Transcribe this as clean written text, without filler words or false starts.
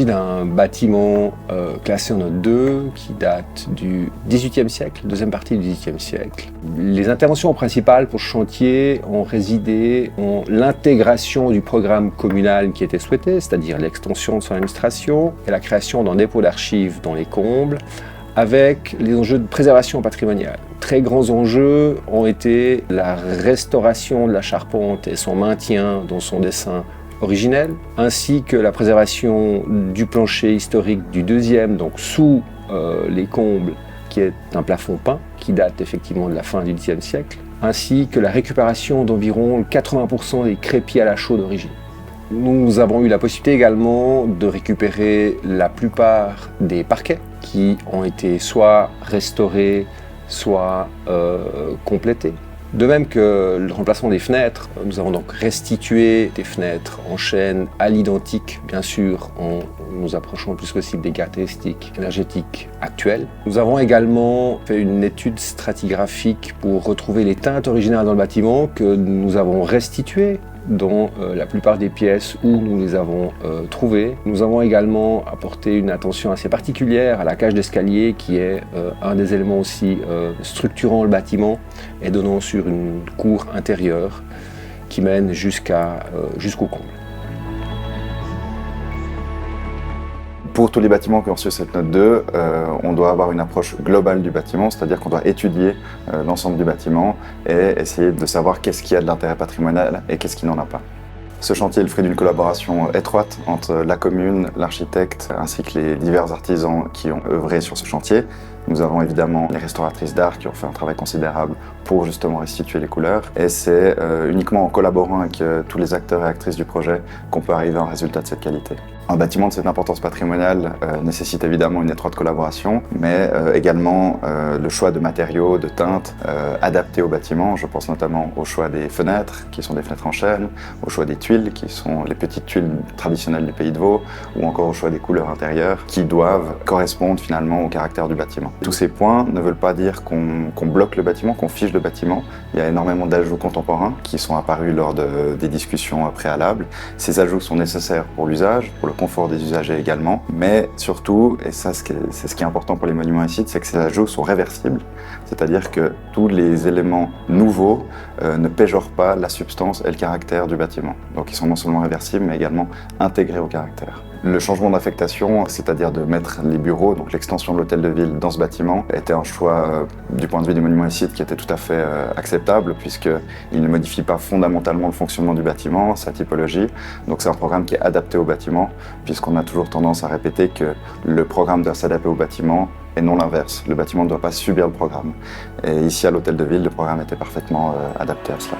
s'agit d'un bâtiment classé en note 2 qui date du XVIIIe siècle, deuxième partie du XVIIIe siècle. Les interventions principales pour ce chantier ont résidé en l'intégration du programme communal qui était souhaité, c'est-à-dire l'extension de son administration et la création d'un dépôt d'archives dans les combles, avec les enjeux de préservation patrimoniale. Très grands enjeux ont été la restauration de la charpente et son maintien dans son dessin originel, ainsi que la préservation du plancher historique du deuxième, donc sous les combles, qui est un plafond peint, qui date effectivement de la fin du Xe siècle, ainsi que la récupération d'environ 80% des crépiers à la chaux d'origine. Nous avons eu la possibilité également de récupérer la plupart des parquets qui ont été soit restaurés, soit complétés. De même que le remplacement des fenêtres, nous avons donc restitué des fenêtres en chêne à l'identique, bien sûr, en nous approchant le plus possible des caractéristiques énergétiques actuelles. Nous avons également fait une étude stratigraphique pour retrouver les teintes originales dans le bâtiment que nous avons restituées dans la plupart des pièces où nous les avons trouvées. Nous avons également apporté une attention assez particulière à la cage d'escalier qui est un des éléments aussi structurant le bâtiment et donnant sur une cour intérieure qui mène jusqu'au comble. Pour tous les bâtiments qui ont reçu cette note 2, on doit avoir une approche globale du bâtiment, c'est-à-dire qu'on doit étudier l'ensemble du bâtiment et essayer de savoir qu'est-ce qui a de l'intérêt patrimonial et qu'est-ce qui n'en a pas. Ce chantier est le fruit d'une collaboration étroite entre la commune, l'architecte ainsi que les divers artisans qui ont œuvré sur ce chantier. Nous avons évidemment les restauratrices d'art qui ont fait un travail considérable pour justement restituer les couleurs. Et c'est uniquement en collaborant avec tous les acteurs et actrices du projet qu'on peut arriver à un résultat de cette qualité. Un bâtiment de cette importance patrimoniale nécessite évidemment une étroite collaboration, mais également le choix de matériaux, de teintes adaptés au bâtiment. Je pense notamment au choix des fenêtres, qui sont des fenêtres en chêne, au choix des tuiles, qui sont les petites tuiles traditionnelles du Pays de Vaud, ou encore au choix des couleurs intérieures, qui doivent correspondre finalement au caractère du bâtiment. Tous ces points ne veulent pas dire qu'on bloque le bâtiment, qu'on fige le bâtiment. Il y a énormément d'ajouts contemporains qui sont apparus lors des discussions préalables. Ces ajouts sont nécessaires pour l'usage, pour le confort des usagers également, mais surtout, et ça c'est ce qui est important pour les monuments et sites, c'est que ces ajouts sont réversibles, c'est-à-dire que tous les éléments nouveaux ne péjorent pas la substance et le caractère du bâtiment. Donc ils sont non seulement réversibles, mais également intégrés au caractère. Le changement d'affectation, c'est-à-dire de mettre les bureaux, donc l'extension de l'hôtel de ville dans ce bâtiment, était un choix du point de vue des monuments et sites qui était tout à fait acceptable, puisqu'il ne modifie pas fondamentalement le fonctionnement du bâtiment, sa typologie. Donc c'est un programme qui est adapté au bâtiment, puisqu'on a toujours tendance à répéter que le programme doit s'adapter au bâtiment et non l'inverse. Le bâtiment ne doit pas subir le programme. Et ici, à l'hôtel de ville, le programme était parfaitement adapté à cela.